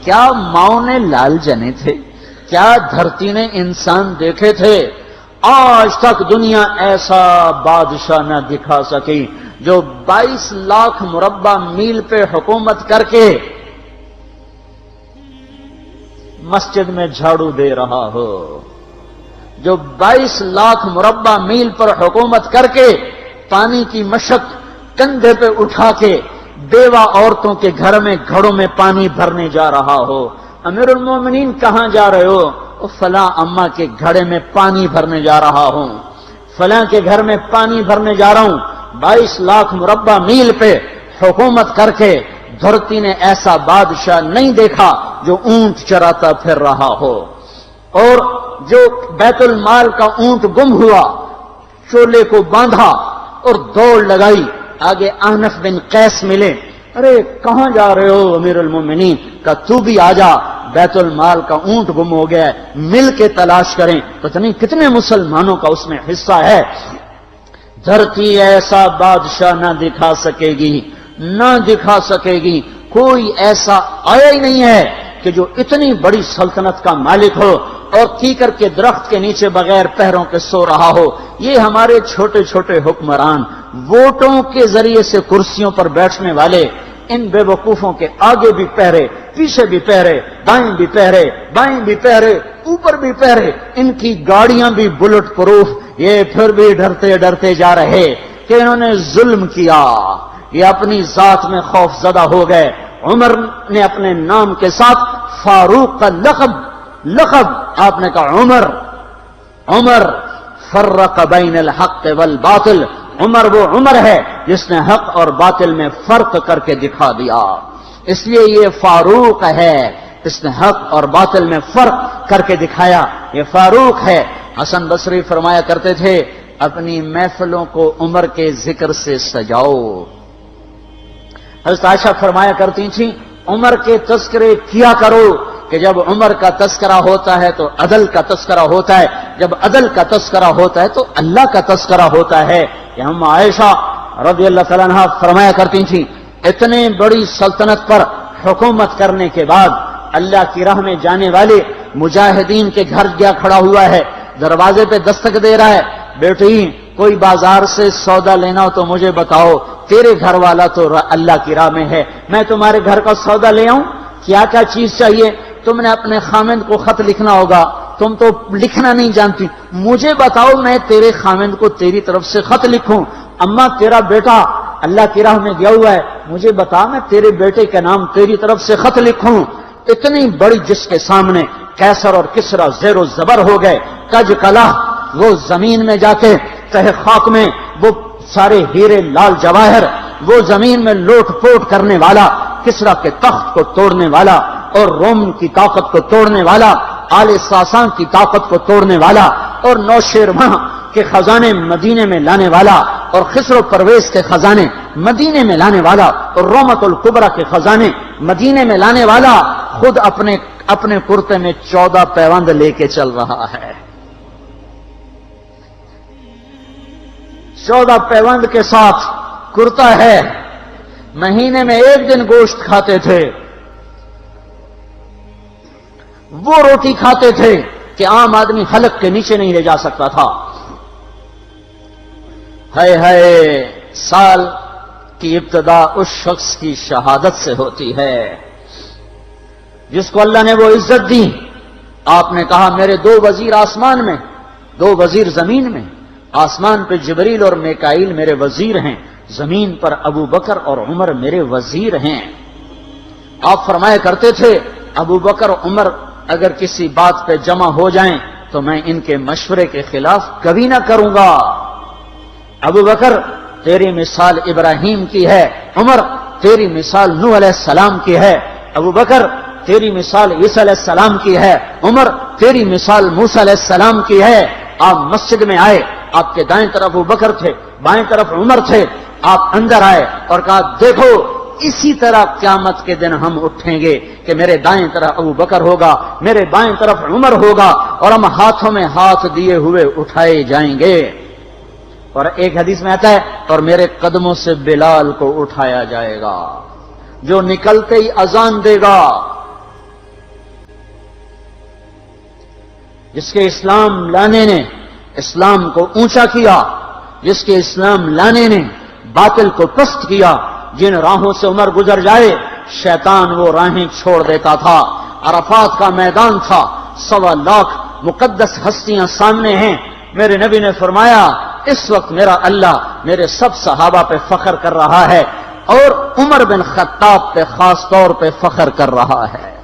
کیا ماؤں نے لال جنے تھے؟ کیا دھرتی نے انسان دیکھے تھے؟ آج تک دنیا ایسا بادشاہ نہ دکھا سکی جو 22 لاکھ مربع میل پہ حکومت کر کے مسجد میں جھاڑو دے رہا ہو، جو 22 لاکھ مربع میل پر حکومت کر کے پانی کی مشق کندھے پہ اٹھا کے بیوہ عورتوں کے گھر میں گھڑوں میں پانی بھرنے جا رہا ہو۔ امیر المومنین کہاں جا رہے ہو؟ فلاں اماں کے گھڑے میں پانی بھرنے جا رہا ہوں، فلاں کے گھر میں پانی بھرنے جا رہا ہوں۔ 22 لاکھ مربع میل پہ حکومت کر کے دھرتی نے ایسا بادشاہ نہیں دیکھا جو اونٹ چراتا پھر رہا ہو، اور جو بیت المال کا اونٹ گم ہوا، چولے کو باندھا اور دوڑ لگائی، آگے احنف بن قیس ملے، ارے کہاں جا رہے ہو امیر المومنین؟ کہ تو بھی آجا، بیت المال کا اونٹ گم ہو گیا ہے، مل کے تلاش کریں۔ پتہ نہیں کتنے مسلمانوں کا اس میں حصہ ہے۔ دھرتی ایسا بادشاہ نہ دکھا سکے گی، نہ دکھا سکے گی، کوئی ایسا آیا ہی نہیں ہے کہ جو اتنی بڑی سلطنت کا مالک ہو اور کیکر کے درخت کے نیچے بغیر پہروں کے سو رہا ہو۔ یہ ہمارے چھوٹے چھوٹے حکمران، ووٹوں کے ذریعے سے کرسیوں پر بیٹھنے والے، ان بے وقوفوں کے آگے بھی پہرے، پیچھے بھی پہرے، دائیں بھی پہرے، بائیں بھی پہرے، اوپر بھی پہرے، ان کی گاڑیاں بھی بلٹ پروف، یہ پھر بھی ڈرتے ڈرتے جا رہے کہ انہوں نے ظلم کیا، یہ اپنی ذات میں خوف زدہ ہو گئے۔ عمر نے اپنے نام کے ساتھ فاروق کا لقب آپ نے کہا عمر فرق بین الحق والباطل، عمر وہ عمر ہے جس نے حق اور باطل میں فرق کر کے دکھا دیا، اس لیے یہ فاروق ہے، اس نے حق اور باطل میں فرق کر کے دکھایا، یہ فاروق ہے۔ حسن بصری فرمایا کرتے تھے اپنی محفلوں کو عمر کے ذکر سے سجاؤ۔ حضرت عائشہ فرمایا کرتی تھیں عمر کے تذکرے کیا کرو کہ جب عمر کا تذکرہ ہوتا ہے تو عدل کا تذکرہ ہوتا ہے، جب عدل کا تذکرہ ہوتا ہے تو اللہ کا تذکرہ ہوتا ہے۔ کہ ہم عائشہ رضی اللہ تعالیٰ عنہا فرمایا کرتی تھیں اتنے بڑی سلطنت پر حکومت کرنے کے بعد اللہ کی راہ میں جانے والے مجاہدین کے گھر گیا کھڑا ہوا ہے، دروازے پہ دستک دے رہا ہے، بیٹی کوئی بازار سے سودا لینا ہو تو مجھے بتاؤ، تیرے گھر والا تو اللہ کی راہ میں ہے، میں تمہارے گھر کا سودا لے آؤں، کیا کیا چیز چاہیے؟ تم نے اپنے خامند کو خط لکھنا ہوگا، تم تو لکھنا نہیں جانتی، مجھے بتاؤ میں تیرے خامند کو تیری طرف سے خط لکھوں۔ اماں تیرا بیٹا اللہ کی راہ میں گیا ہوا ہے، مجھے بتا میں تیرے بیٹے کے نام تیری طرف سے خط لکھوں۔ اتنی بڑی جس کے سامنے قیصر اور کسرا زیر و زبر ہو گئے، کج کلا، وہ زمین میں جا کے تہ خاک میں وہ سارے ہیرے لال جواہر، وہ زمین میں لوٹ پوٹ کرنے والا، کسرا کے تخت کو توڑنے والا اور روم کی طاقت کو توڑنے والا، آل ساسان کی طاقت کو توڑنے والا اور نوشیروان کے خزانے مدینے میں لانے والا اور خسر و پرویز کے خزانے مدینے میں لانے والا اور رومت الکبرا کے خزانے مدینے میں لانے والا خود اپنے کرتے میں 14 پیوند لے کے چل رہا ہے۔ 14 پیوند کے ساتھ کرتا ہے، مہینے میں 1 دن گوشت کھاتے تھے، وہ روٹی کھاتے تھے کہ عام آدمی حلق کے نیچے نہیں لے جا سکتا تھا۔ ہے سال کی ابتدا اس شخص کی شہادت سے ہوتی ہے جس کو اللہ نے وہ عزت دی۔ آپ نے کہا میرے 2 وزیر آسمان میں، 2 وزیر زمین میں، آسمان پہ جبریل اور میکائیل میرے وزیر ہیں، زمین پر ابو بکر اور عمر میرے وزیر ہیں۔ آپ فرمایا کرتے تھے ابو بکر عمر اگر کسی بات پہ جمع ہو جائیں تو میں ان کے مشورے کے خلاف کبھی نہ کروں گا۔ ابو بکر تیری مثال ابراہیم کی ہے، عمر تیری مثال نوح علیہ السلام کی ہے، ابو بکر تیری مثال عیسیٰ علیہ السلام کی ہے، عمر تیری مثال موسیٰ علیہ السلام کی ہے۔ آپ مسجد میں آئے، آپ کے دائیں طرف ابو بکر تھے، بائیں طرف عمر تھے، آپ اندر آئے اور کہا دیکھو اسی طرح قیامت کے دن ہم اٹھیں گے کہ میرے دائیں طرف ابو بکر ہوگا، میرے بائیں طرف عمر ہوگا اور ہم ہاتھوں میں ہاتھ دیے ہوئے اٹھائے جائیں گے۔ اور ایک حدیث میں آتا ہے اور میرے قدموں سے بلال کو اٹھایا جائے گا جو نکلتے ہی اذان دے گا، جس کے اسلام لانے نے اسلام کو اونچا کیا، جس کے اسلام لانے نے باطل کو پست کیا، جن راہوں سے عمر گزر جائے شیطان وہ راہیں چھوڑ دیتا تھا۔ عرفات کا میدان تھا، 1.25 لاکھ مقدس ہستیاں سامنے ہیں۔ میرے نبی نے فرمایا اس وقت میرا اللہ میرے سب صحابہ پہ فخر کر رہا ہے اور عمر بن خطاب پہ خاص طور پہ فخر کر رہا ہے،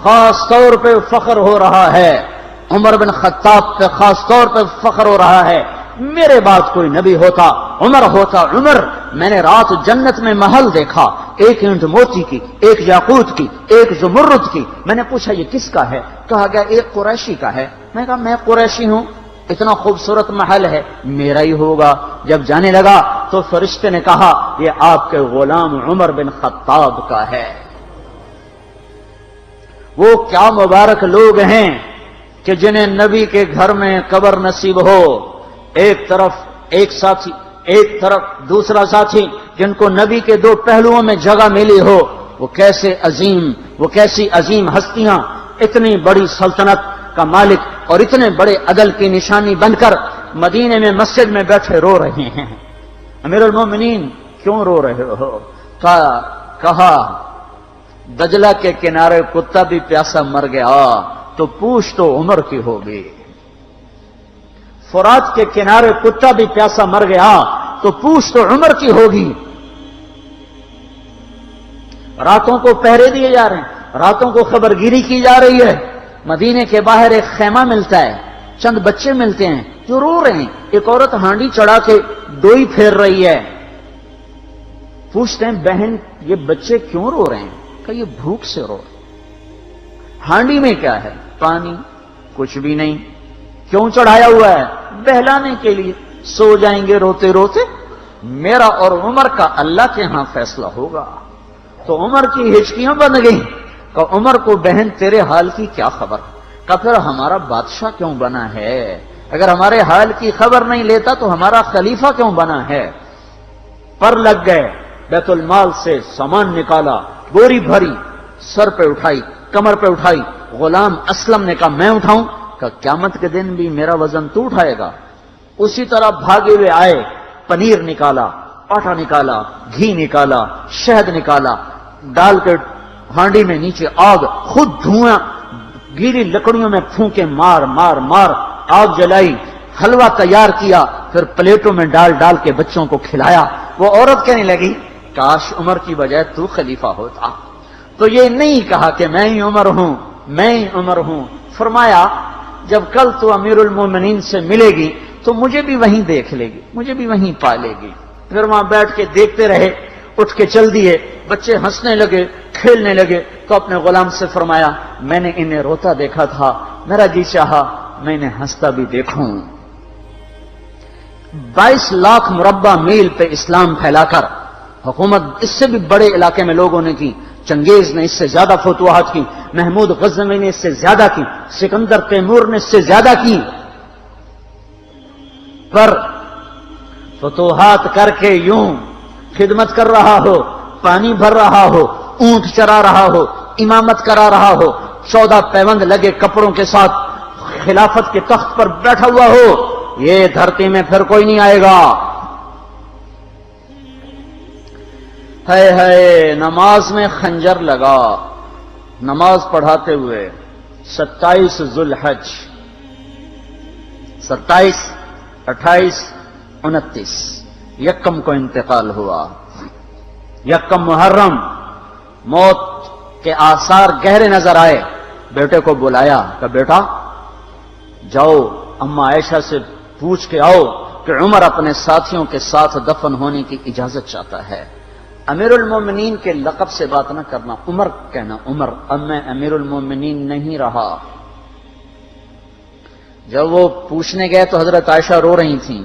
خاص طور پہ فخر ہو رہا ہے، عمر بن خطاب پہ خاص طور پہ فخر ہو رہا ہے۔ میرے بعد کوئی نبی ہوتا عمر ہوتا۔ عمر، میں نے رات جنت میں محل دیکھا، ایک اینٹ موتی کی، ایک یاقوت کی، ایک زمرد کی۔ میں نے پوچھا یہ کس کا ہے؟ کہا گیا ایک قریشی کا ہے۔ میں کہا میں قریشی ہوں، اتنا خوبصورت محل ہے، میرا ہی ہوگا۔ جب جانے لگا تو فرشتے نے کہا یہ آپ کے غلام عمر بن خطاب کا ہے۔ وہ کیا مبارک لوگ ہیں کہ جنہیں نبی کے گھر میں قبر نصیب ہو، ایک طرف ایک ساتھی، ایک طرف دوسرا ساتھی، جن کو نبی کے دو پہلوؤں میں جگہ ملی ہو۔ وہ کیسے عظیم، وہ کیسی عظیم ہستیاں، اتنی بڑی سلطنت کا مالک اور اتنے بڑے عدل کی نشانی بن کر مدینے میں مسجد میں بیٹھے رو رہے ہیں۔ امیر المومنین کیوں رو رہے ہو؟ کہا دجلہ کے کنارے کتا بھی پیاسا مر گیا تو پوچھ تو عمر کی ہوگی، فرات کے کنارے کتا بھی پیاسا مر گیا تو پوچھ تو عمر کی ہوگی۔ راتوں کو پہرے دیے جا رہے ہیں، راتوں کو خبرگیری کی جا رہی ہے۔ مدینے کے باہر ایک خیمہ ملتا ہے، چند بچے ملتے ہیں جو رو رہے ہیں۔ ایک عورت ہانڈی چڑھا کے ڈوئی پھیر رہی ہے۔ پوچھتے ہیں بہن یہ بچے کیوں رو رہے ہیں؟ کہ یہ بھوک سے رو رہے ہیں۔ ہانڈی میں کیا ہے؟ پانی، کچھ بھی نہیں۔ کیوں چڑھایا ہوا ہے؟ بہلانے کے لیے۔ سو جائیں گے روتے روتے، میرا اور عمر کا اللہ کے ہاں فیصلہ ہوگا۔ تو عمر کی ہچکیاں بن گئیں کہ عمر کو بہن تیرے حال کی کیا خبر؟ کہ پھر ہمارا بادشاہ کیوں بنا ہے؟ اگر ہمارے حال کی خبر نہیں لیتا تو ہمارا خلیفہ کیوں بنا ہے؟ پر لگ گئے، بیت المال سے سامان نکالا، بوری بھری، سر پہ اٹھائی، کمر پہ اٹھائی۔ غلام اسلم نے کہا میں اٹھاؤں؟ کہ قیامت کے دن بھی میرا وزن تو اٹھائے گا۔ اسی طرح بھاگے ہوئے آئے، پنیر نکالا، آٹا نکالا، گھی نکالا، شہد نکالا، ڈال کے ہانڈی میں نیچے آگ، خود دھواں، گیلی لکڑیوں میں پھونکے مار مار مار آگ جلائی، حلوہ تیار کیا، پھر پلیٹوں میں ڈال ڈال کے بچوں کو کھلایا۔ وہ عورت کہنے لگی کاش عمر کی بجائے تو خلیفہ ہوتا۔ تو یہ نہیں کہا کہ میں ہی عمر ہوں، میں ہی عمر ہوں۔ فرمایا جب کل تو امیر المومنین سے ملے گی تو مجھے بھی وہیں دیکھ لے گی، مجھے بھی وہیں پا لے گی۔ پھر وہاں بیٹھ کے دیکھتے رہے، اٹھ کے چل دیے۔ بچے ہنسنے لگے، کھیلنے لگے تو اپنے غلام سے فرمایا میں نے انہیں روتا دیکھا تھا، میرا جی چاہا میں انہیں ہنستا بھی دیکھوں۔ 22 لاکھ مربع میل پہ اسلام پھیلا کر حکومت اس سے بھی بڑے علاقے میں لوگوں نے کی۔ چنگیز نے اس سے زیادہ فتوحات کی، محمود غزنوی نے اس سے زیادہ کی، سکندر تیمور نے اس سے زیادہ کی۔ پر فتوحات کر کے یوں خدمت کر رہا ہو، پانی بھر رہا ہو، اونٹ چرا رہا ہو، امامت کرا رہا ہو، 14 پیوند لگے کپڑوں کے ساتھ خلافت کے تخت پر بیٹھا ہوا ہو، یہ دھرتی میں پھر کوئی نہیں آئے گا۔ ہے نماز میں خنجر لگا، نماز پڑھاتے ہوئے 27 ذوالحج، 27، 28، 29 یکم کو انتقال ہوا۔ یکم محرم موت کے آثار گہرے نظر آئے۔ بیٹے کو بلایا کہ بیٹا جاؤ اما عائشہ سے پوچھ کے آؤ کہ عمر اپنے ساتھیوں کے ساتھ دفن ہونے کی اجازت چاہتا ہے۔ امیر المومنین کے لقب سے بات نہ کرنا، عمر کہنا، عمر، اب میں امیر المومنین نہیں رہا۔ جب وہ پوچھنے گئے تو حضرت عائشہ رو رہی تھیں۔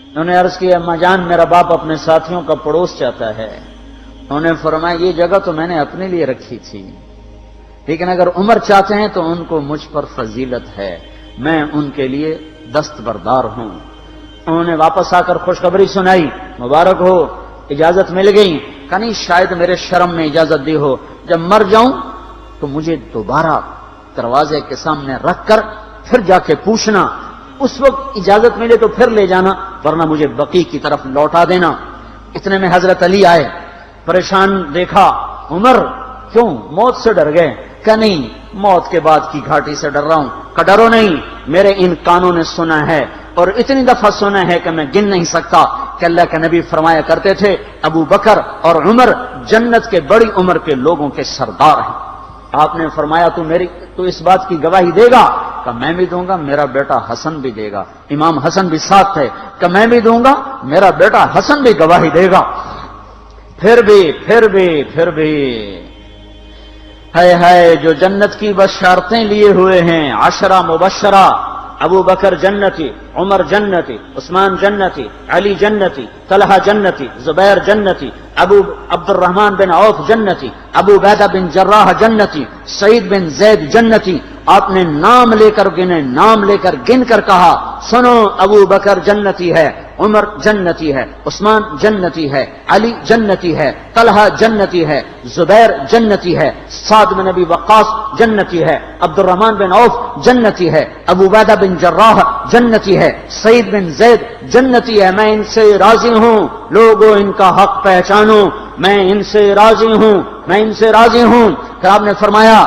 انہوں نے عرض کیا اما جان میرا باپ اپنے ساتھیوں کا پڑوس چاہتا ہے۔ انہوں نے فرمایا یہ جگہ تو میں نے اپنے لیے رکھی تھی، لیکن اگر عمر چاہتے ہیں تو ان کو مجھ پر فضیلت ہے، میں ان کے لیے دستبردار ہوں۔ انہوں نے واپس آ کر خوشخبری سنائی، مبارک ہو اجازت مل گئی۔ کہ نہیں شاید میرے شرم میں اجازت دی ہو، جب مر جاؤں تو مجھے دوبارہ دروازے کے سامنے رکھ کر پھر جا کے پوچھنا، اس وقت اجازت ملے تو پھر لے جانا، ورنہ مجھے بقیع کی طرف لوٹا دینا۔ اتنے میں حضرت علی آئے، پریشان دیکھا، عمر کیوں موت سے ڈر گئے؟ کہ نہیں، موت کے بعد کی گھاٹی سے ڈر رہا ہوں۔ کہ ڈرو نہیں، میرے ان کانوں نے سنا ہے اور اتنی دفعہ سنا ہے کہ میں گن نہیں سکتا کہ اللہ کے نبی فرمایا کرتے تھے ابو بکر اور عمر جنت کے بڑی عمر کے لوگوں کے سردار ہیں۔ آپ نے فرمایا تو اس بات کی گواہی دے گا؟ کہ میں بھی دوں گا، میرا بیٹا حسن بھی دے گا۔ امام حسن بھی ساتھ تھے۔ کہ میں بھی دوں گا، میرا بیٹا حسن بھی گواہی دے گا۔ پھر بھی ہے جو جنت کی بشارتیں لیے ہوئے ہیں، 10 مبشرہ، ابو بکر جنتی، عمر جنتی، عثمان جنتی، علی جنتی، طلحہ جنتی، زبیر جنتی، ابو عبد الرحمن بن عوف جنتی، ابو عبیدہ بن جراح جنتی، سعید بن زید جنتی۔ آپ نے نام لے کر گنے، نام لے کر گن کر کہا، سنو ابو بکر جنتی ہے، عمر جنتی ہے، عثمان جنتی ہے، علی جنتی ہے، طلحہ جنتی ہے، زبیر جنتی ہے، سعد بن ابی وقاص جنتی ہے، عبد الرحمن بن عوف جنتی ہے، ابو عبیدہ بن جراح جنتی ہے، سعید بن زید جنتی ہے۔ میں ان سے راضی ہوں، لوگوں ان کا حق پہچانو، میں ان سے راضی ہوں، میں ان سے راضی ہوں۔ پھر آپ نے فرمایا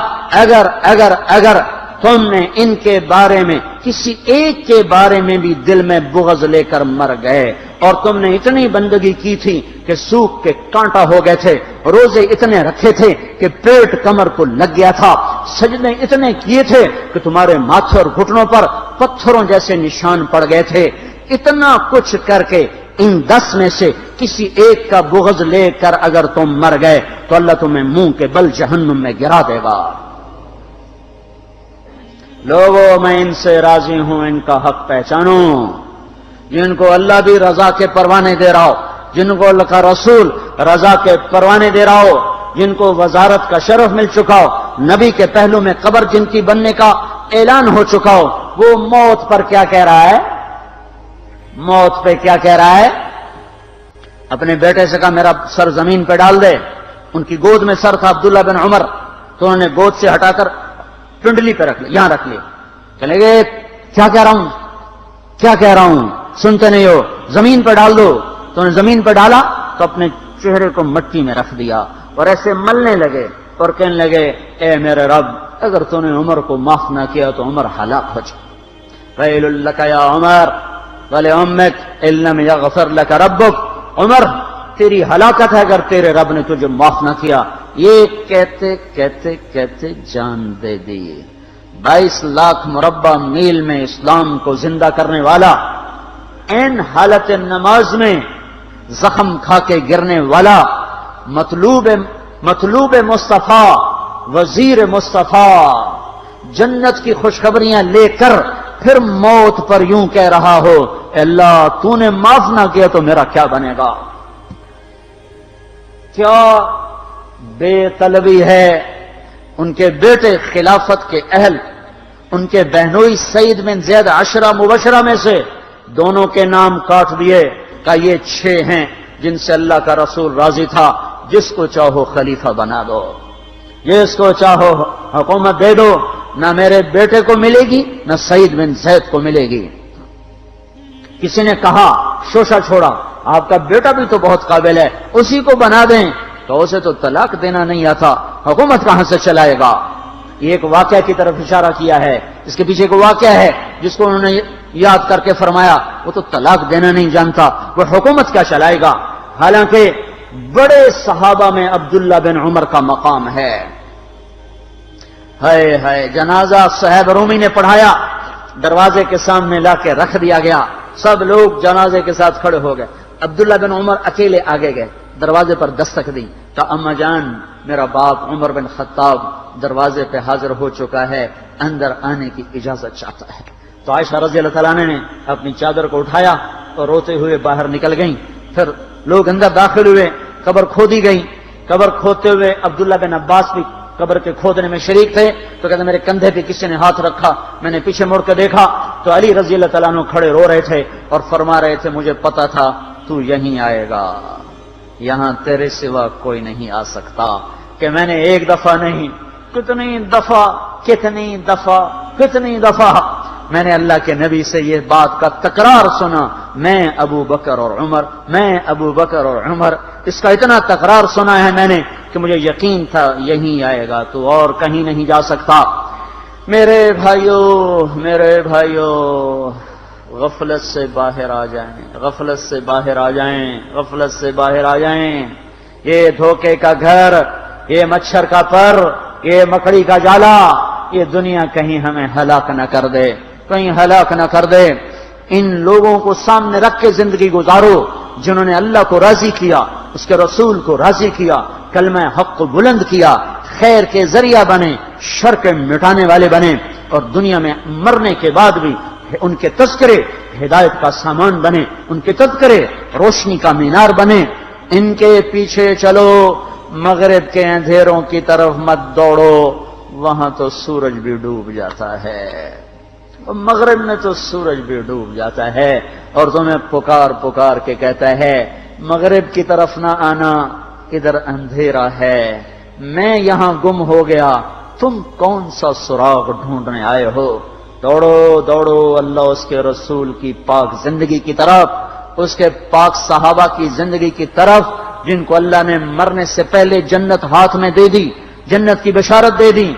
اگر تم نے ان کے بارے میں کسی ایک کے بارے میں بھی دل میں بغض لے کر مر گئے، اور تم نے اتنی بندگی کی تھی کہ سوکھ کے کانٹا ہو گئے تھے، روزے اتنے رکھے تھے کہ پیٹ کمر کو لگ گیا تھا، سجدے اتنے کیے تھے کہ تمہارے ماتھے اور گھٹنوں پر پتھروں جیسے نشان پڑ گئے تھے، اتنا کچھ کر کے ان 10 میں سے کسی ایک کا بغض لے کر اگر تم مر گئے تو اللہ تمہیں منہ کے بل جہنم میں گرا دے گا۔ لوگوں میں ان سے راضی ہوں، ان کا حق پہچانو، جن کو اللہ بھی رضا کے پروانے دے رہا ہو، جن کو اللہ کا رسول رضا کے پروانے دے رہا ہو، جن کو وزارت کا شرف مل چکا ہو، نبی کے پہلو میں قبر جن کی بننے کا اعلان ہو چکا ہو، وہ موت پر کیا کہہ رہا ہے؟ موت پہ کیا کہہ رہا ہے؟ اپنے بیٹے سے کہا میرا سر زمین پہ ڈال دے۔ ان کی گود میں سر تھا عبداللہ بن عمر، تو انہوں نے گود سے ہٹا کر پنڈلی پہ رکھ لیا، یہاں رکھ لیا۔ چلے گئے، کیا کہہ رہا ہوں سنتے نہیں ہو، زمین پہ ڈال دو۔ تو انہوں نے زمین پہ ڈالا تو اپنے چہرے کو مٹی میں رکھ دیا اور ایسے ملنے لگے اور کہنے لگے، اے میرے رب، اگر تو نے عمر کو معاف نہ کیا تو عمر ہلاک ہو جائے۔ ویل لک یا عمر ولامک ان لم یغفر لک ربک، عمر تیری ہلاکت ہے اگر تیرے رب نے تجھے معاف نہ کیا۔ یہ کہتے جان دے دی۔ 22 لاکھ مربع میل میں اسلام کو زندہ کرنے والا، این حالت نماز میں زخم کھا کے گرنے والا، مطلوب مصطفیٰ، وزیر مصطفیٰ، جنت کی خوشخبریاں لے کر پھر موت پر یوں کہہ رہا ہو، اللہ تو نے معاف نہ کیا تو میرا کیا بنے گا؟ کیا بے طلبی ہے۔ ان کے بیٹے خلافت کے اہل، ان کے بہنوئی سعید بن زید 10 مبشرہ میں سے دونوں کے نام کاٹ دیے، کہ یہ 6 ہیں جن سے اللہ کا رسول راضی تھا، جس کو چاہو خلیفہ بنا دو، جس کو چاہو حکومت دے دو، نہ میرے بیٹے کو ملے گی نہ سعید بن زید کو ملے گی۔ کسی نے کہا شوشہ چھوڑا، آپ کا بیٹا بھی تو بہت قابل ہے، اسی کو بنا دیں۔ تو اسے تو طلاق دینا نہیں آتا، حکومت کہاں سے چلائے گا؟ یہ ایک واقعہ کی طرف اشارہ کیا ہے۔ اس کے پیچھے ایک واقعہ ہے جس کو انہوں نے یاد کر کے فرمایا، وہ تو طلاق دینا نہیں جانتا، وہ حکومت کیا چلائے گا؟ حالانکہ بڑے صحابہ میں عبداللہ بن عمر کا مقام ہے۔ ہے جنازہ صہیب رومی نے پڑھایا، دروازے کے سامنے لا کے رکھ دیا گیا، سب لوگ جنازے کے ساتھ کھڑے ہو گئے، عبداللہ بن عمر اکیلے آگے گئے، دروازے پر دستک دی تو اما جان میرا باپ عمر بن خطاب دروازے پہ حاضر ہو چکا ہے، اندر آنے کی اجازت چاہتا ہے۔ تو عائشہ رضی اللہ تعالیٰ نے اپنی چادر کو اٹھایا اور روتے ہوئے باہر نکل گئیں۔ پھر لوگ اندر داخل ہوئے، قبر کھودی گئی، قبر کھودتے ہوئے عبداللہ بن عباس بھی قبر کے کھودنے میں شریک تھے، تو کہتے میرے کندھے پہ کسی نے ہاتھ رکھا، میں نے پیچھے مڑ کے دیکھا تو علی رضی اللہ تعالیٰ عنہ کھڑے رو رہے تھے اور فرما رہے تھے مجھے پتا تھا تو یہیں آئے گا، یہاں تیرے سوا کوئی نہیں آ سکتا، کہ میں نے ایک دفعہ نہیں کتنی دفعہ میں نے اللہ کے نبی سے یہ بات کا تکرار سنا، میں ابو بکر اور عمر، اس کا اتنا تکرار سنا ہے میں نے کہ مجھے یقین تھا یہیں آئے گا، تو اور کہیں نہیں جا سکتا۔ میرے بھائیوں، غفلت سے باہر آ جائیں، یہ دھوکے کا گھر، یہ مچھر کا پر، یہ مکڑی کا جالا، یہ دنیا کہیں ہمیں ہلاک نہ کر دے۔ ان لوگوں کو سامنے رکھ کے زندگی گزارو جنہوں نے اللہ کو راضی کیا، اس کے رسول کو راضی کیا، کلمہ حق کو بلند کیا، خیر کے ذریعہ بنے، شر کے مٹانے والے بنے، اور دنیا میں مرنے کے بعد بھی ان کے تذکرے ہدایت کا سامان بنے، ان کے تذکرے روشنی کا مینار بنے۔ ان کے پیچھے چلو، مغرب کے اندھیروں کی طرف مت دوڑو، وہاں تو سورج بھی ڈوب جاتا ہے، مغرب میں تو سورج بھی ڈوب جاتا ہے، اور تمہیں پکار کے کہتا ہے مغرب کی طرف نہ آنا، ادھر اندھیرا ہے، میں یہاں گم ہو گیا، تم کون سا سراغ ڈھونڈنے آئے ہو؟ دوڑو اللہ اس کے رسول کی پاک زندگی کی طرف، اس کے پاک صحابہ کی زندگی کی طرف، جن کو اللہ نے مرنے سے پہلے جنت ہاتھ میں دے دی، جنت کی بشارت دے دی۔